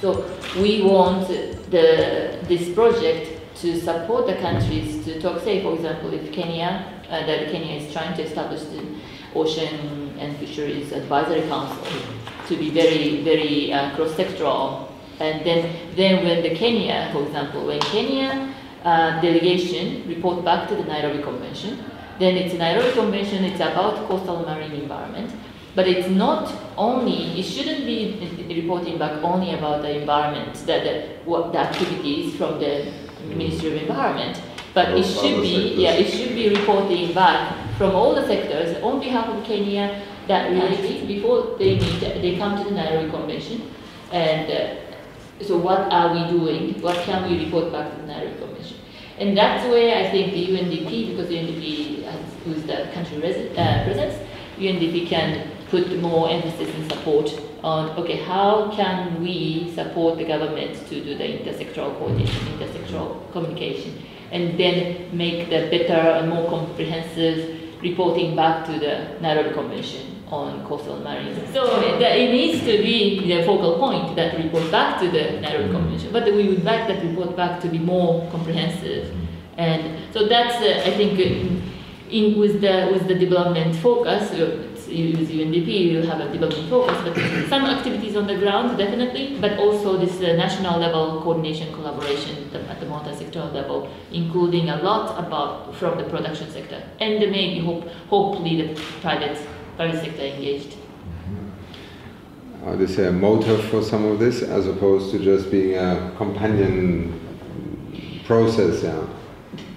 So we want this project to support the countries to talk. Say, for example, if Kenya, that Kenya is trying to establish the Ocean and Fisheries Advisory Council to be very, very cross-sectoral. And then when the Kenya, for example, when Kenya delegation report back to the Nairobi Convention, then it's a Nairobi Convention, it's about coastal marine environment. But it's not only, it shouldn't be reporting back only about the environment, the activities from the Ministry of Environment, but it should be reporting back from all the sectors on behalf of Kenya that really before they meet, they come to the Nairobi Convention, and so what are we doing? What can we report back to the Nairobi Convention? And that's where I think the UNDP, because UNDP has the country presence, UNDP can put more emphasis and support on, okay, how can we support the government to do the intersectoral coordination, intersectoral communication, and then make the better and more comprehensive reporting back to the Nairobi Convention on coastal marine. So it needs to be the focal point, that report back to the Nairobi Convention, but we would like that report back to be more comprehensive. And so that's, I think, with the development focus, with UNDP, you have a development focus, but some activities on the ground, definitely, but also this national level coordination, collaboration at the multi-sectoral level, including a lot about from the production sector, and maybe hopefully the private sector engaged. Are they say a motive for some of this, as opposed to just being a companion process? Yeah.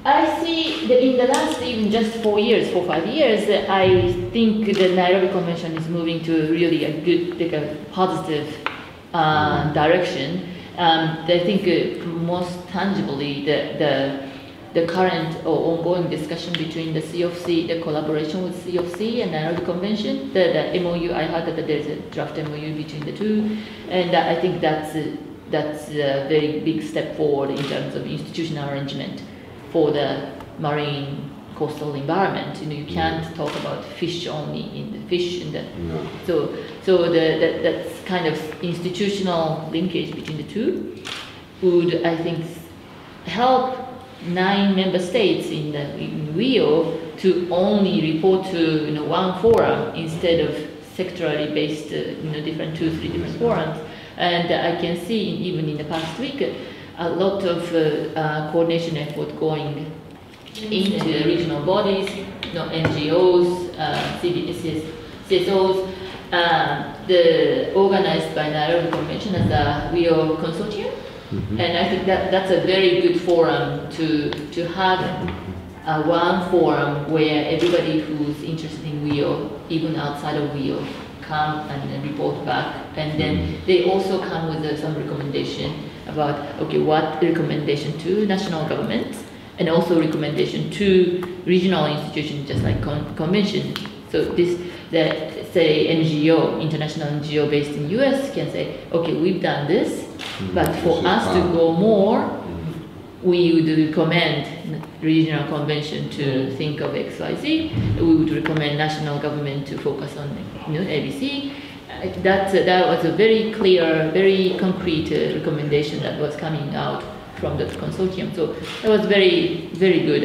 I see that in the last even just 4 years, 4-5 years, I think the Nairobi Convention is moving to really a good, like a positive direction. I think most tangibly the current or ongoing discussion between the COC, the collaboration with COC and Nairobi Convention, the MOU, I heard that there's a draft MOU between the two, and I think that's a very big step forward in terms of institutional arrangement for the marine coastal environment. You can't talk about fish only in the fish, in the so that's kind of institutional linkage between the two would, I think, help 9 member states in Rio to only report to one forum instead of sectorally based different 2-3 different forums. And I can see even in the past week a lot of coordination effort going into regional bodies, NGOs, CSOs, organized by Nairobi Convention as a Rio consortium. And I think that's a very good forum to have one forum where everybody who's interested in Rio, even outside of Rio, come and report back. And then they also come with some recommendation about, okay, what recommendation to national governments, and also recommendation to regional institutions just like convention. So say NGO, international NGO based in US can say, okay, we've done this, but for us to go more, we would recommend regional convention to think of XYZ. We would recommend national government to focus on ABC. That was a very clear, very concrete recommendation that was coming out from the consortium. So that was very, very good.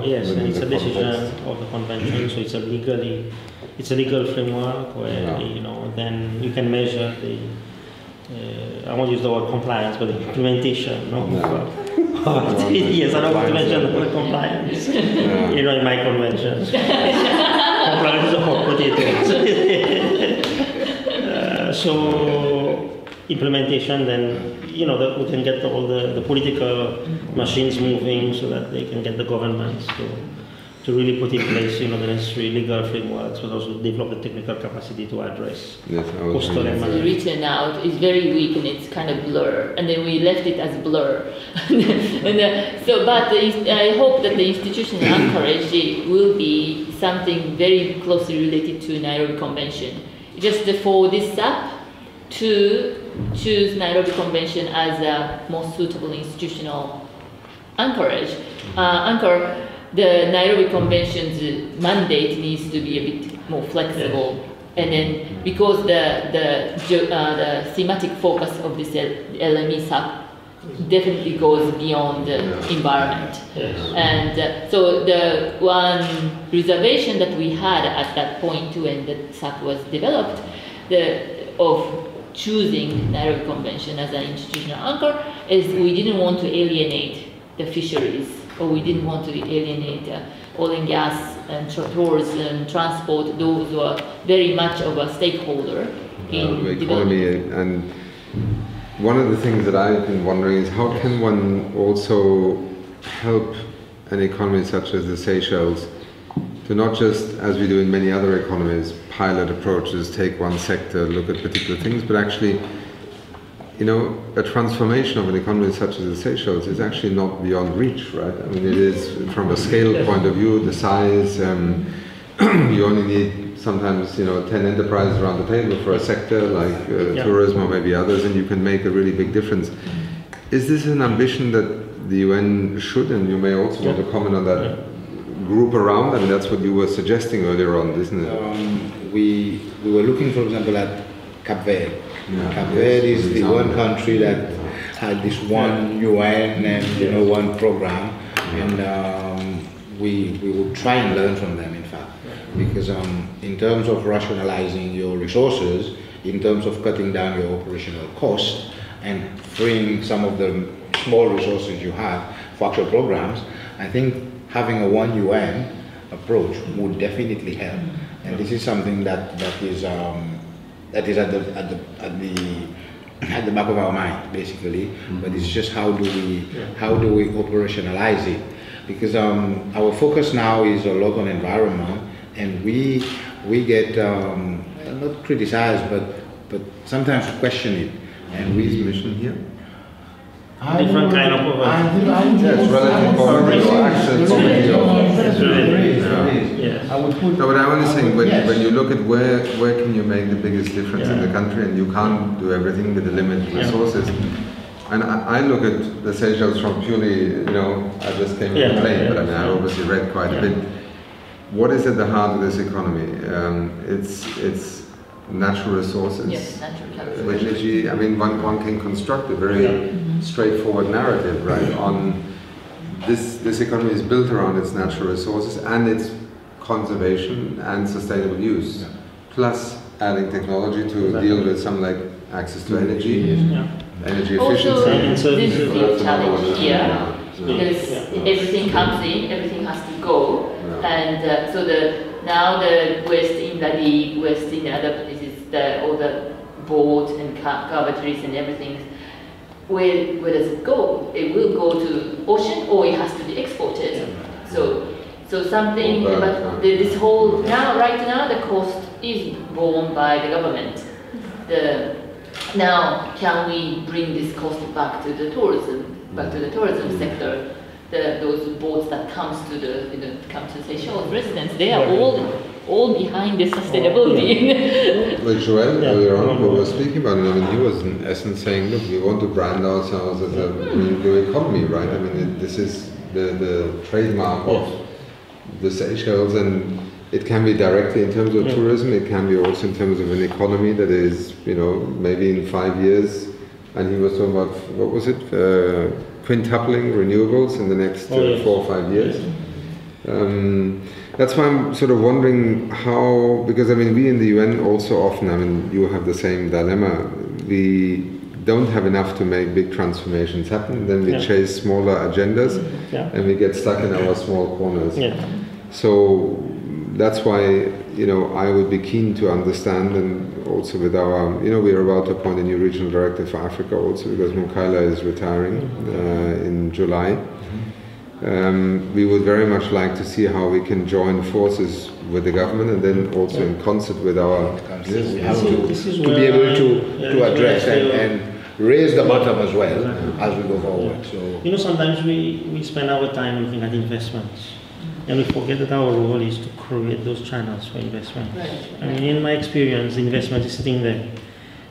Yes, and it's a decision of the convention, so it's a legal framework where then you can measure the. I won't use the word compliance, but the implementation. Yes, I don't want to mention the word compliance. In my conventions, compliance is a hot potato. So implementation, then that we can get all the political machines moving, so that they can get the governments to really put in place the necessary legal frameworks, but also develop the technical capacity to address coastal and marine. It's written out, it's very weak and it's kind of blur, and then we left it as blur. But I hope that the institutional anchorage will be something very closely related to Nairobi Convention. Just for this SAP to choose Nairobi Convention as a most suitable institutional anchorage. The Nairobi Convention's mandate needs to be a bit more flexible And then because the thematic focus of this LME SAP definitely goes beyond the environment. Yes. And so the one reservation that we had at that point when the SAP was developed, of choosing Nairobi Convention as an institutional anchor, is we didn't want to alienate the fisheries, or we didn't want to alienate oil and gas and tourism, transport. Those were very much of a stakeholder in the economy. And one of the things that I've been wondering is how can one also help an economy such as the Seychelles to not just, as we do in many other economies, pilot approaches, take one sector, look at particular things, but actually, you know, a transformation of an economy such as the Seychelles is actually not beyond reach, right? I mean, it is from a scale point of view, the size, you only need sometimes, you know, 10 enterprises around the table for a sector like tourism or maybe others, and you can make a really big difference. Is this an ambition that the UN should, and you may also want to comment on that, group around? I mean, that's what you were suggesting earlier on, isn't it? We were looking, for example, at Cape Verde. Cape Verde is the one country that had this one UN and one program, and we would try and learn from them, in fact, because in terms of rationalizing your resources, in terms of cutting down your operational costs and freeing some of the small resources you have for actual programs, I think having a one UN approach would definitely help, and this is something that is at the back of our mind, basically. But it's just how do we operationalize it? Because our focus now is a lot on environment, and we get not criticized, but sometimes question it. And we mission here. Different kind of poverty. Yes, relative poverty or access poverty. No, but I'm only saying when you look at where can you make the biggest difference in the country, and you can't do everything with the limited resources. And I look at the Seychelles from purely, I just came on the plane, but I mean, I obviously read quite a bit. What is at the heart of this economy? It's natural resources. Yes, natural capital. Energy. I mean, one can construct a very straightforward narrative, right? On this economy is built around its natural resources and its conservation and sustainable use, plus adding technology to deal with some like access to energy, energy efficiency. Also, this is the challenge here, because everything comes in, everything has to go, and so now the West in the West in the other places, all the boats and carpentries and everything, where does it go? It will go to ocean, or it has to be exported. So something, but this whole right now the cost is borne by the government. Now can we bring this cost back to the tourism sector? Those boats that come to Seychelles residents, they are all behind this sustainability. Like Joel earlier on, we were speaking about it. I mean, he was in essence saying, look, we want to brand ourselves as a new economy, right? I mean, this is the trademark of the Seychelles, and it can be directly in terms of tourism, it can be also in terms of an economy that is, maybe in 5 years, and he was talking about, what was it, quintupling renewables in the next 4 or 5 years. That's why I'm sort of wondering how, because I mean, we in the UN also often, I mean, you have the same dilemma, we don't have enough to make big transformations happen, then we chase smaller agendas, and we get stuck in our small corners. So that's why, I would be keen to understand, and also with our, we're about to appoint a new regional director for Africa also, because Mukaila is retiring in July. We would very much like to see how we can join forces with the government, and then also in concert with our... We have to be able to address and raise the bottom as well as we go forward. So sometimes we spend our time looking at investments, and we forget that our role is to create those channels for investment. I mean, in my experience, investment is sitting there.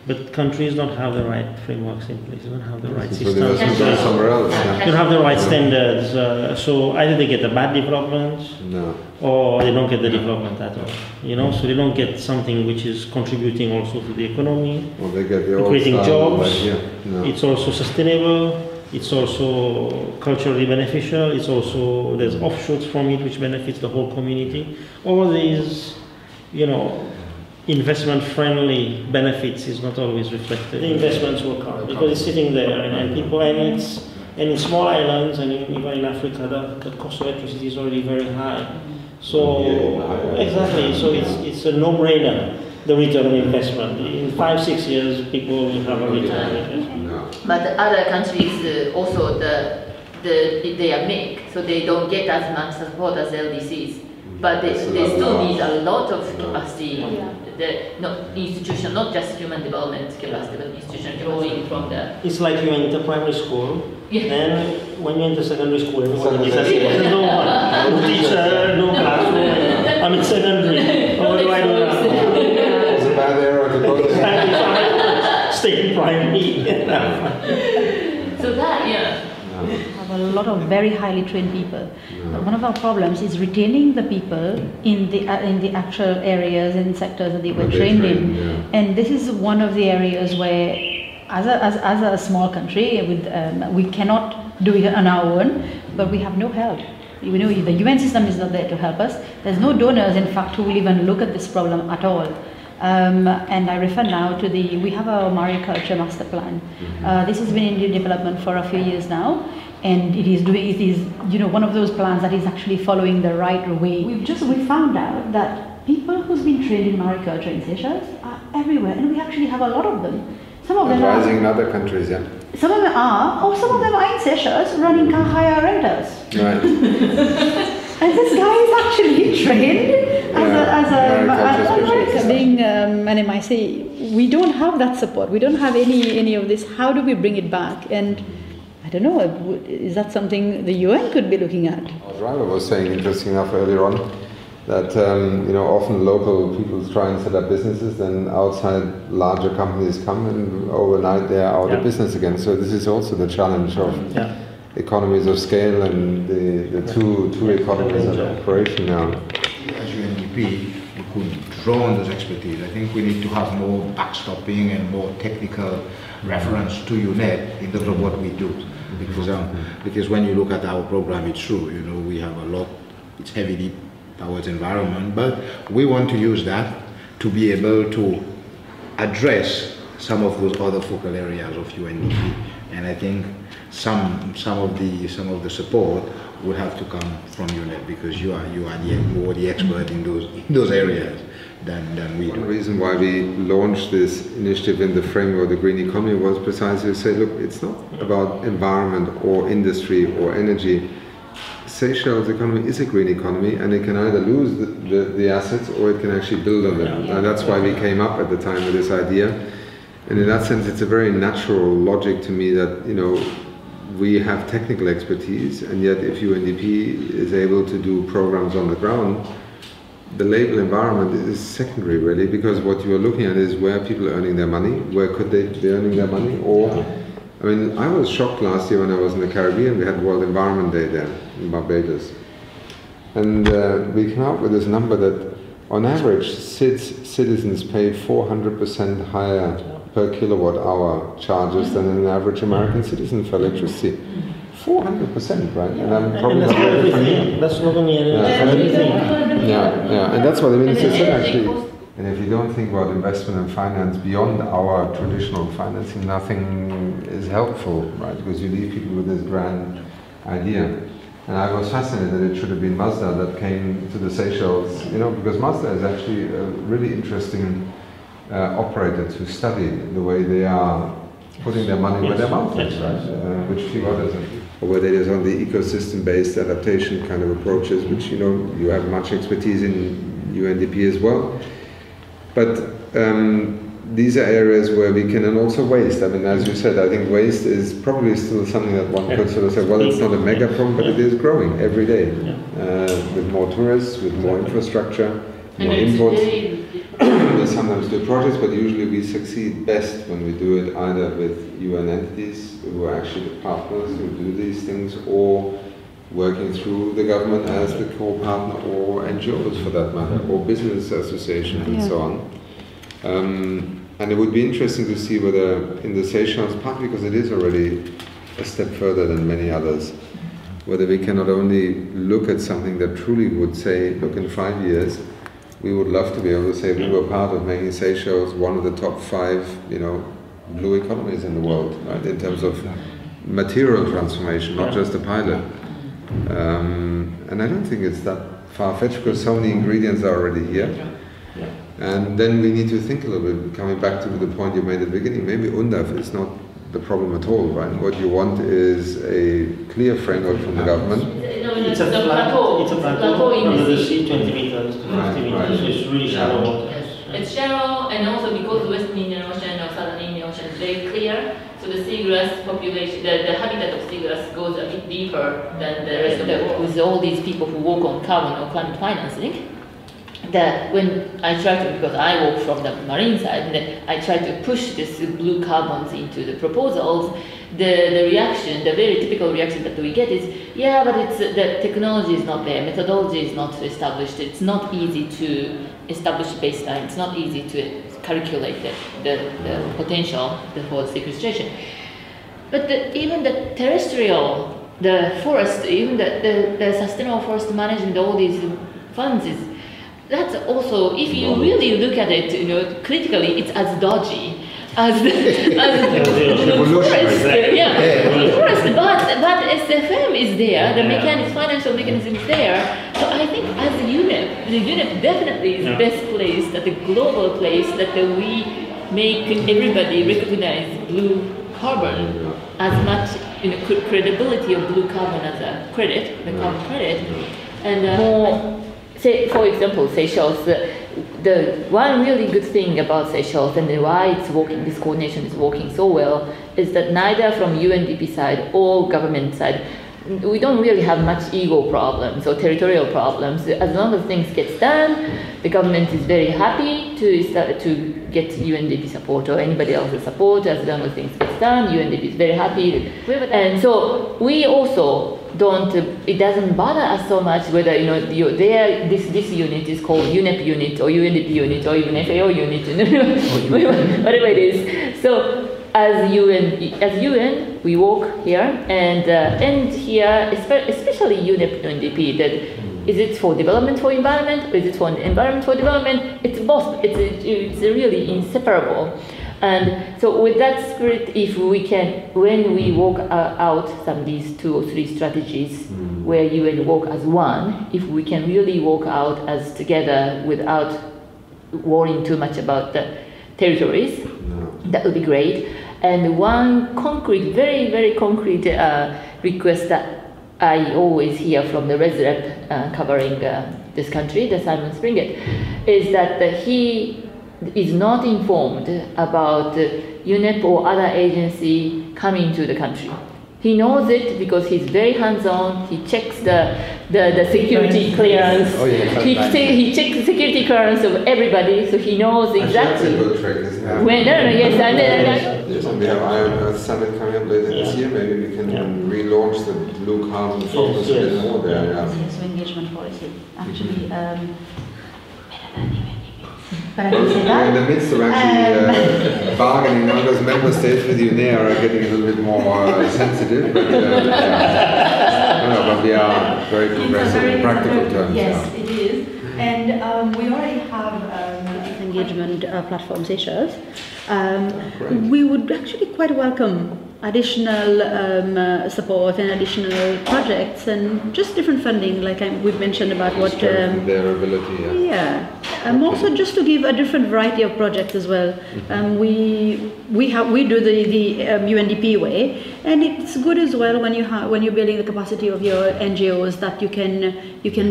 But countries don't have the right frameworks in place, they don't have the right So systems. they must have done somewhere else. They don't have the right standards. So either they get a bad development, or they don't get the development at all. You know, so they don't get something which is contributing also to the economy, Or they get the creating jobs. No. It's also sustainable. It's also culturally beneficial. It's also, there's offshoots from it which benefits the whole community. All these, you know, investment-friendly benefits is not always reflected. The investments will come because it's sitting there, and people, and in small islands, and even in Africa, the cost of electricity is already very high. So exactly, so it's a no-brainer, the return on investment. In 5-6 years, people will have a return on investment. But the other countries also they are big, so they don't get as much support as LDCs. But they still need a lot of capacity. The institution, not just human development capacity, but institution growing from the. It's like you enter primary school, then when you enter secondary school, everybody is Secondary. there's no one, no teacher, no classroom. I'm in secondary. What do I do now? It's a bad era to go there. Stay in primary. So that, have a lot of very highly trained people. But one of our problems is retaining the people in the actual areas and sectors that they were trained in. And this is one of the areas where, as a small country, we cannot do it on our own, but we have no help. You know, the UN system is not there to help us. There's no donors, in fact, who will even look at this problem at all. And I refer now to we have a mariculture master plan. This has been in development for a few years now, and it is you know, one of those plans that is actually following the right way. We found out that people who's been trained in mariculture in Seychelles are everywhere, and we actually have a lot of them. Some of them rising in other countries, Some of them are, or some of them are in Seychelles running car hire rentals. Right. And this guy is actually trained as a being an MIC. We don't have that support. We don't have any of this. How do we bring it back? And I don't know. Is that something the UN could be looking at? Ryla was saying, interesting enough, earlier on, that you know, often local people try and set up businesses, then outside larger companies come, and overnight they are out of business again. So this is also the challenge of economies of scale and the two economies of operation now. As UNDP, we could draw on those expertise. I think we need to have more backstopping and more technical reference to UNED in terms of what we do. Because when you look at our program, it's true, you know, we have a lot, it's heavily towards environment, but we want to use that to be able to address some of those other focal areas of UNDP. And I think some of the support would have to come from UNED, because you are more the expert in those areas than we do. One reason why we launched this initiative in the framework of the green economy was precisely to say, look, it's not about environment or industry or energy. Seychelles economy is a green economy, and it can either lose the assets or it can actually build on them. And that's why we came up at the time with this idea. And in that sense, it's a very natural logic to me that, you know, we have technical expertise, and yet if UNDP is able to do programs on the ground, the label environment is secondary really, because what you are looking at is where people are earning their money, where could they be earning their money, or, I mean, I was shocked last year when I was in the Caribbean. We had World Environment Day there in Barbados. And we came out with this number that on average, citizens pay 400% higher per kilowatt hour charges than an average American citizen for electricity. 400%, right? And I'm probably that's for everything. That's not only everything. And that's what the minister said actually. And if you don't think about investment and finance beyond our traditional financing, nothing is helpful, right? Because you leave people with this grand idea. And I was fascinated that it should have been Mazda that came to the Seychelles, you know, because Mazda is actually a really interesting operator to study the way they are putting their money where their mouth is, right? Which few others are. Or whether it is on the ecosystem-based adaptation kind of approaches, which, you know, you have much expertise in UNDP as well. But these are areas where we can, and also waste. I mean, as you said, I think waste is probably still something that one could sort of say, well, it's not a mega problem, but it is growing every day. With more tourists, with more infrastructure, more imports. There's sometimes to projects, but usually we succeed best when we do it either with UN entities who are actually the partners who do these things, or working through the government as the core partner, or NGOs for that matter, or business associations and so on. And it would be interesting to see whether in the Seychelles, partly because it is already a step further than many others, whether we can not only look at something that truly would say, look, in 5 years, we would love to be able to say we were part of making Seychelles one of the top 5, blue economies in the world, right, in terms of material transformation, not just a pilot. And I don't think it's that far-fetched because so many ingredients are already here. And then we need to think a little bit, coming back to the point you made at the beginning, maybe UNDAF is not the problem at all, right? What you want is a clear framework from the government. It's a plateau. It's a plateau under the sea, 20 meters to 50 meters. So it's really shallow water. It's shallow, and also because the Western Indian Ocean or Southern Indian Ocean is very clear, so the seagrass population, the habitat of seagrass goes a bit deeper than the rest of the world. With all these people who work on carbon or climate financing, that when I try to, because I work from the marine side, and I try to push this blue carbons into the proposals, the reaction, the very typical reaction that we get is, yeah, but it's the technology is not there, methodology is not established, it's not easy to establish baseline, it's not easy to calculate the potential for sequestration. But even the terrestrial, the forest, even the sustainable forest management, all these funds is, that's also, if you really look at it, critically, it's as dodgy as the forest. Forest, but SFM is there, the financial mechanism is there. So I think as a UNEP, the UNEP definitely is the best place, that the global place that we make everybody recognize blue carbon as much credibility of blue carbon as a credit, the carbon credit, and more. Say, for example, Seychelles, the one really good thing about Seychelles and why it's working, this coordination is working so well, is that neither from UNDP side or government side, we don't really have much ego problems or territorial problems. As long as things get done, the government is very happy to get UNDP support or anybody else's support. As long as things get done, UNDP is very happy. And so we also don't, it doesn't bother us so much whether, this unit is called UNEP unit or UNDP unit or even FAO unit, whatever it is. So as UN, we work here and here, especially UNEP UNDP, that is it for development for environment, or is it for environment for development? It's both. It's really inseparable. And so with that spirit, if we can, when we work out some of these 2 or 3 strategies where UN work as one, if we can really work out as together without worrying too much about the territories, that would be great. And one concrete, very, very concrete request that I always hear from the res rep covering this country, the Simon Springett, is that he is not informed about UNEP or other agency coming to the country. He knows it because he's very hands-on. He checks the security clearance. He checks the security clearance of everybody, so he knows exactly. That's a good trick, isn't it? Yes, we have Iron Summit coming up later this year. Maybe we can relaunch the blue carbon focus a bit more there. Yes, so engagement policy. Actually, better than but I can say that. In the midst of actually bargaining now, because member states with UNEA are getting a little bit more sensitive, but, but we are very progressive in practical terms. Yes, it is. And we already have engagement platform Seychelles. We would actually quite welcome additional support and additional projects and just different funding, like we've mentioned about what their ability. And also just to give a different variety of projects as well. We do the UNDP way, and it's good as well when you're building the capacity of your NGOs that you can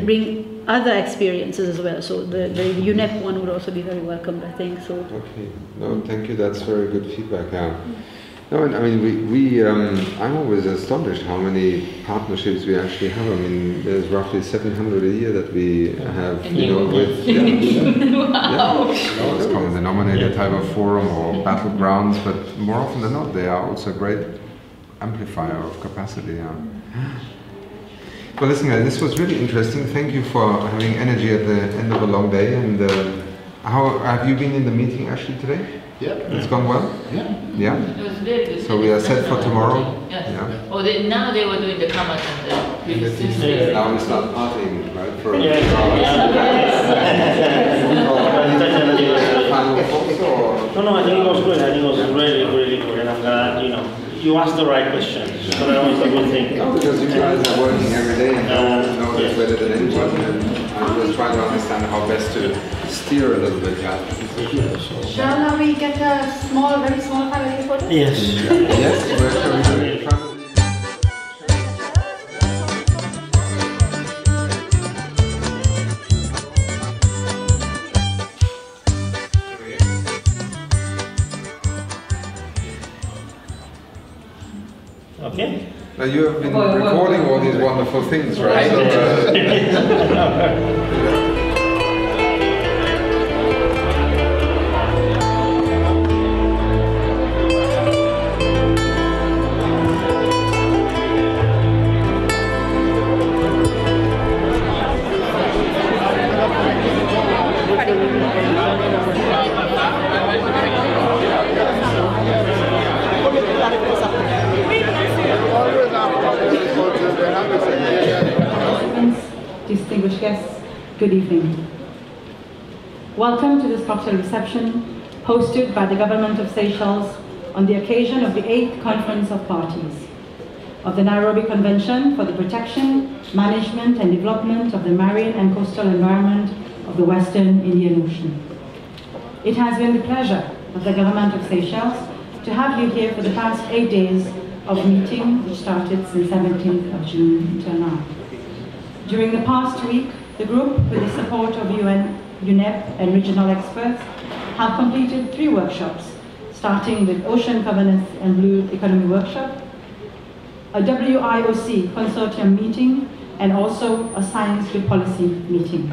bring other experiences as well. So the UNEP one would also be very welcomed, I think. So. Okay. No, thank you. That's very good feedback. No, I mean, I'm always astonished how many partnerships we actually have. I mean, there's roughly 700 a year that we have, with Wow. It's common denominator type of forum or battlegrounds, but more often than not, they are also a great amplifier of capacity. Yeah. Well, listen, guys, this was really interesting. Thank you for having energy at the end of a long day. And how have you been in the meeting actually today? Yeah. It's gone well? Yeah. Yeah? It was very good. So we are set for tomorrow? Yes. Yeah. Oh, now they were doing the kamat and the Now we start partying, right? For final thoughts or? No, I think it was good. I think it was really, really good. And I'm glad, you asked the right questions. So that was a good thing. No, because you guys are working every day and know this better than anyone. And I'm just trying to understand how best to steer a little bit. Shall we get a very small family photo? Yes. Yes, where shall we do it? In front of the- Okay. Now you have been recording all these wonderful things, right? So, Distinguished guests, good evening. Welcome to this cocktail reception hosted by the Government of Seychelles on the occasion of the 8th Conference of Parties of the Nairobi Convention for the Protection, Management and Development of the Marine and Coastal Environment of the Western Indian Ocean. It has been the pleasure of the Government of Seychelles to have you here for the past 8 days of meeting, which started since 17th of June until now. During the past week, the group, with the support of UN, UNEP and regional experts, have completed 3 workshops, starting with Ocean Governance and Blue Economy Workshop, a WIOC consortium meeting, and also a Science to Policy meeting.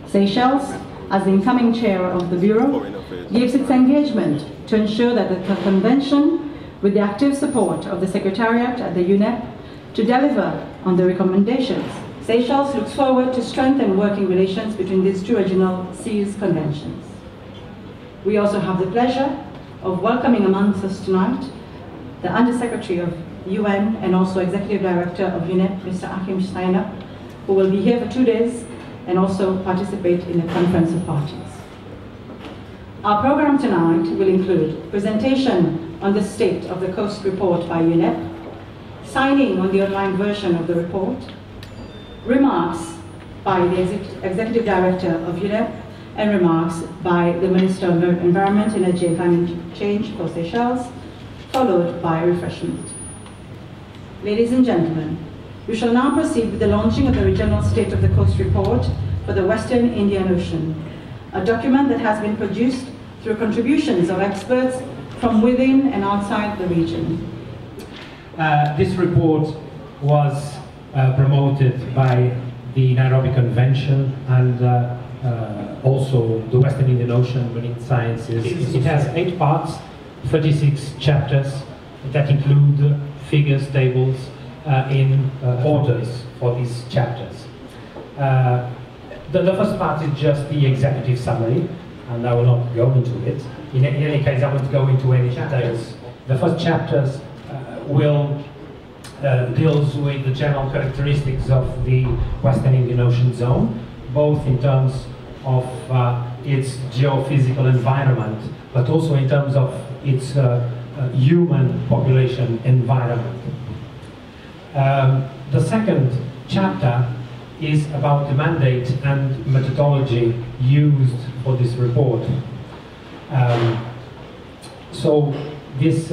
Seychelles, as the incoming chair of the Bureau, gives its engagement to ensure that the convention, with the active support of the Secretariat at the UNEP, to deliver on the recommendations. Seychelles looks forward to strengthen working relations between these 2 regional seas conventions. We also have the pleasure of welcoming amongst us tonight the Undersecretary of UN and also Executive Director of UNEP, Mr. Achim Steiner, who will be here for 2 days and also participate in the Conference of Parties. Our program tonight will include presentation on the State of the Coast Report by UNEP, signing on the online version of the report, remarks by the Executive Director of UNEP, and remarks by the Minister of Environment, Energy and Climate Change for Seychelles, followed by refreshment. Ladies and gentlemen, we shall now proceed with the launching of the Regional State of the Coast Report for the Western Indian Ocean, a document that has been produced through contributions of experts from within and outside the region. This report was promoted by the Nairobi Convention and also the Western Indian Ocean Marine Sciences. It has 8 parts, 36 chapters that include figures, tables in orders for these chapters. The first part is just the executive summary, and I will not go into it. In any case, I won't go into any details. The first chapters deals with the general characteristics of the Western Indian Ocean zone, both in terms of its geophysical environment, but also in terms of its human population environment. The second chapter is about the mandate and methodology used for this report. So this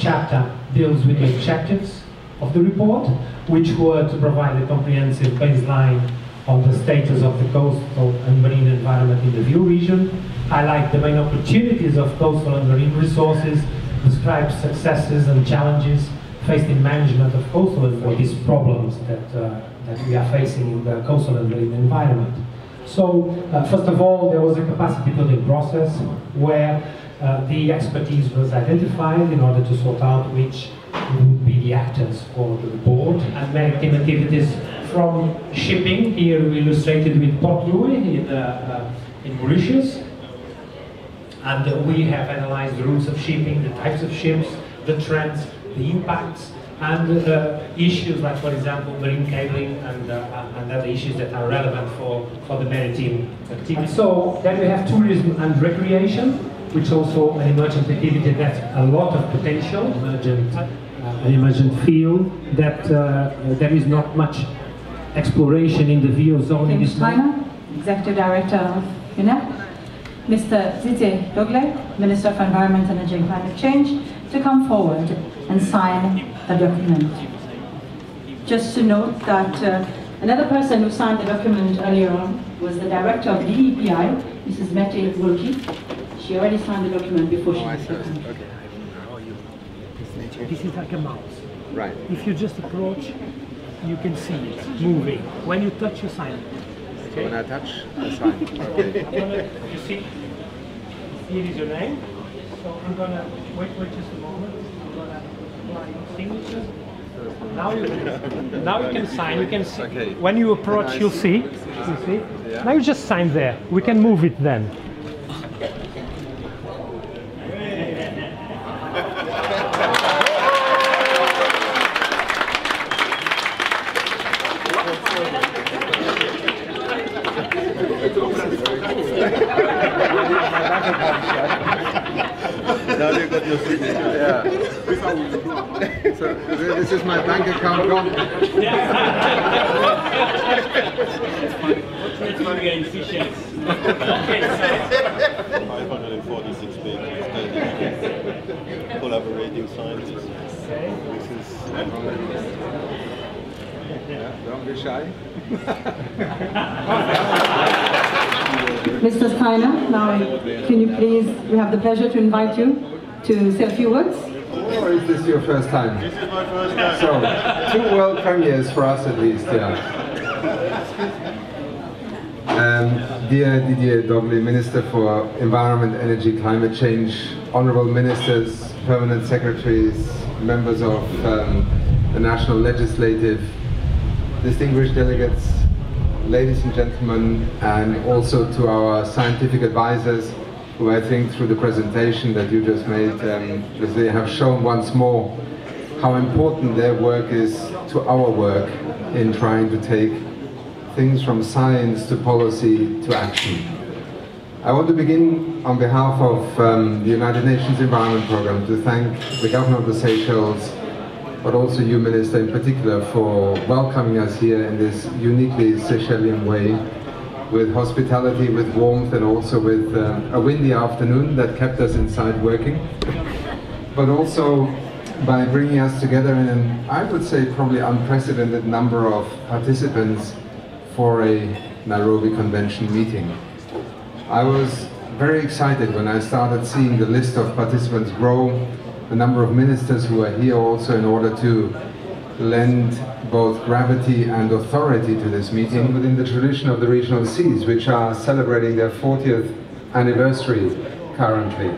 chapter deals with the objectives of the report, which were to provide a comprehensive baseline on the status of the coastal and marine environment in the VIEW region, highlight the main opportunities of coastal and marine resources, describes successes and challenges faced in management of coastal and for these problems that we are facing in the coastal and marine environment. So, first of all, there was a capacity building process where the expertise was identified in order to sort out which would be the actors for the board, and maritime activities from shipping, here illustrated with Port Louis in Mauritius. And we have analyzed the routes of shipping, the types of ships, the trends, the impacts, and issues like, for example, marine cabling and other issues that are relevant for the maritime activity. So then we have tourism and recreation, which is also an emergent activity that has a lot of potential, an emergent field that there is not much exploration in the VO zone in this Steiner, Executive Director of UNEP. Mr. Didier Dogley, Minister for Environment, Energy and Climate Change, to come forward and sign the document. Just to note that another person who signed the document earlier on was the Director of DEPI, Mrs. Mahe Vulki. She already signed the document before she was here. This is like a mouse. Right. If you just approach, you can see it moving. When you touch, you sign it. Okay? When I touch, I sign. Okay. You see, here is your name. So I'm gonna wait just a moment. I'm gonna apply your signature. Now you can sign. You can see. Okay. When you approach, you'll see. You see. Yeah. Now you just sign there. We can move it then. Yeah. So this is my bank account gone. It's money in Seychelles. 546 pages, collaborating scientists. This is. Yeah, don't be shy. Mr. Steiner, now can you please, we have the pleasure to invite you to say a few words. Or is this your first time? This is my first time. So, 2 world premieres for us at least, yeah. Dear Didier Dogley, Minister for Environment, Energy, Climate Change, Honourable Ministers, Permanent Secretaries, members of the National Legislative, distinguished delegates, ladies and gentlemen, and also to our scientific advisors, who I think through the presentation that you just made, they have shown once more how important their work is to our work in trying to take things from science to policy to action. I want to begin on behalf of the United Nations Environment Programme to thank the government of the Seychelles, but also you, Minister, in particular, for welcoming us here in this uniquely Seychellian way, with hospitality, with warmth, and also with a windy afternoon that kept us inside working, but also by bringing us together in an, I would say, probably unprecedented number of participants for a Nairobi Convention meeting. I was very excited when I started seeing the list of participants grow, the number of ministers who are here also in order to lend both gravity and authority to this meeting within the tradition of the regional seas, which are celebrating their 40th anniversary currently.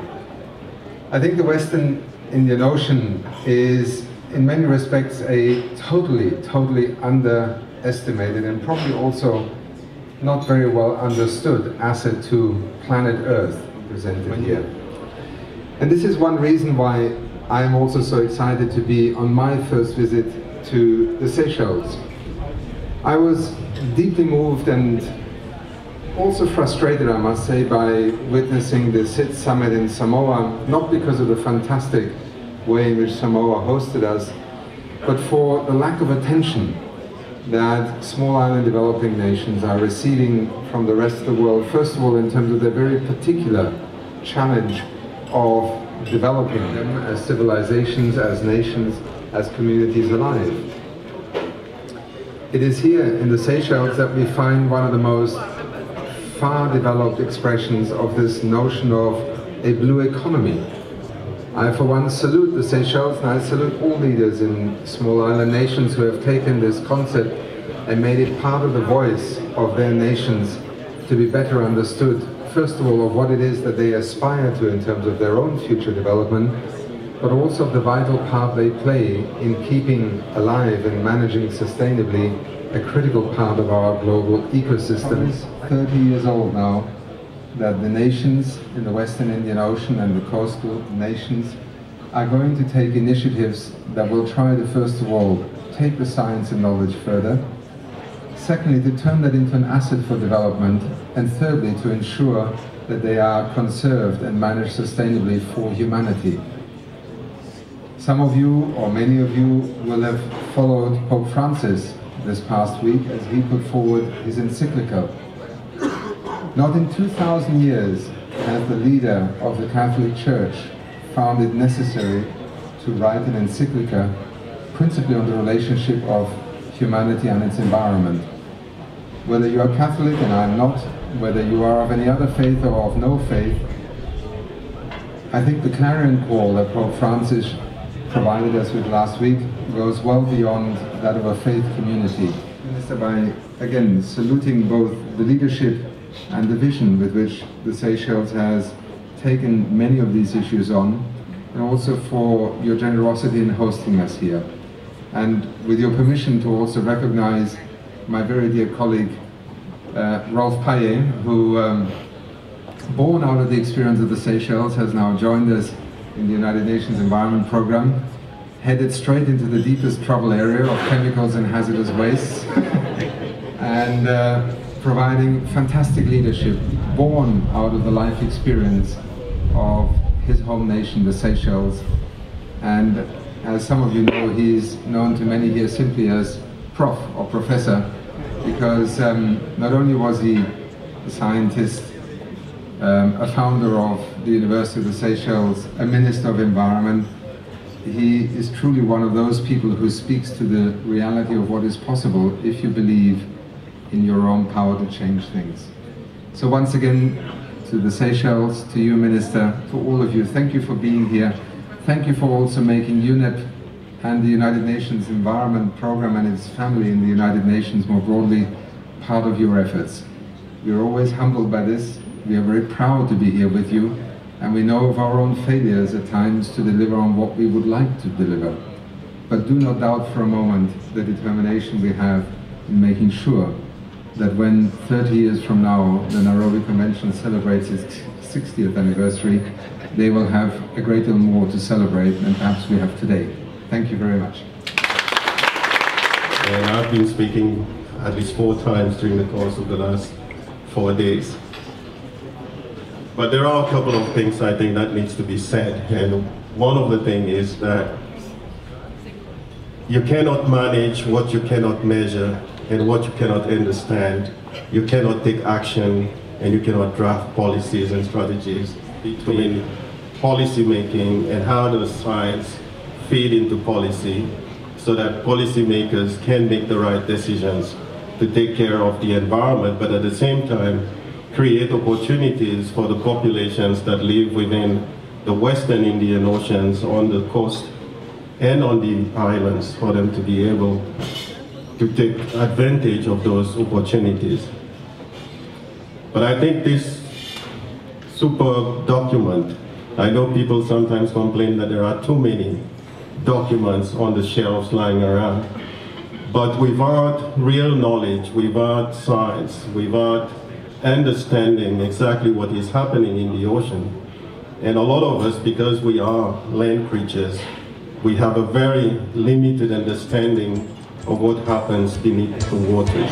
I think the Western Indian Ocean is in many respects a totally underestimated and probably also not very well understood asset to planet Earth presented here. And this is one reason why I am also so excited to be on my first visit to the Seychelles. I was deeply moved and also frustrated, I must say, by witnessing the SIT summit in Samoa, not because of the fantastic way in which Samoa hosted us, but for the lack of attention that small island developing nations are receiving from the rest of the world, first of all in terms of their very particular challenge of developing them as civilizations, as nations, as communities alive. It is here in the Seychelles that we find one of the most far developed expressions of this notion of a blue economy. I for one salute the Seychelles, and I salute all leaders in small island nations who have taken this concept and made it part of the voice of their nations to be better understood, first of all, of what it is that they aspire to in terms of their own future development, but also of the vital part they play in keeping alive and managing sustainably a critical part of our global ecosystems. 30 years old now, that the nations in the Western Indian Ocean and the coastal nations are going to take initiatives that will try to, first of all, take the science and knowledge further, secondly, to turn that into an asset for development, and thirdly, to ensure that they are conserved and managed sustainably for humanity. Some of you, or many of you, will have followed Pope Francis this past week as he put forward his encyclical. Not in 2,000 years has the leader of the Catholic Church found it necessary to write an encyclical principally on the relationship of humanity and its environment. Whether you are Catholic and I'm not, whether you are of any other faith or of no faith, I think the clarion call that Pope Francis provided us with last week goes well beyond that of a faith community. Minister, by again saluting both the leadership and the vision with which the Seychelles has taken many of these issues on, and also for your generosity in hosting us here. And with your permission to also recognize my very dear colleague Rolf Mahe, who born out of the experience of the Seychelles has now joined us in the United Nations Environment Programme, headed straight into the deepest trouble area of chemicals and hazardous wastes, and providing fantastic leadership born out of the life experience of his home nation, the Seychelles. And as some of you know, he's known to many here simply as Prof or Professor, because not only was he a scientist, a founder of the University of the Seychelles, a Minister of Environment, he is truly one of those people who speaks to the reality of what is possible if you believe in your own power to change things. So once again, to the Seychelles, to you, Minister, to all of you, thank you for being here. Thank you for also making UNEP and the United Nations Environment Programme and its family in the United Nations more broadly part of your efforts. We are always humbled by this. We are very proud to be here with you, and we know of our own failures at times to deliver on what we would like to deliver. But do not doubt for a moment the determination we have in making sure that when 30 years from now the Nairobi Convention celebrates its 60th anniversary, they will have a great deal more to celebrate than perhaps we have today. Thank you very much. And I've been speaking at least 4 times during the course of the last 4 days. But there are a couple of things I think that needs to be said. And one of the things is that you cannot manage what you cannot measure and what you cannot understand. You cannot take action and you cannot draft policies and strategies between policy making and how does science feed into policy so that policymakers can make the right decisions to take care of the environment, but at the same time create opportunities for the populations that live within the Western Indian Oceans on the coast and on the islands for them to be able to take advantage of those opportunities. But I think this super document, I know people sometimes complain that there are too many documents on the shelves lying around, but without real knowledge, without science, without understanding exactly what is happening in the ocean, and a lot of us, because we are land creatures, we have a very limited understanding of what happens beneath the waters.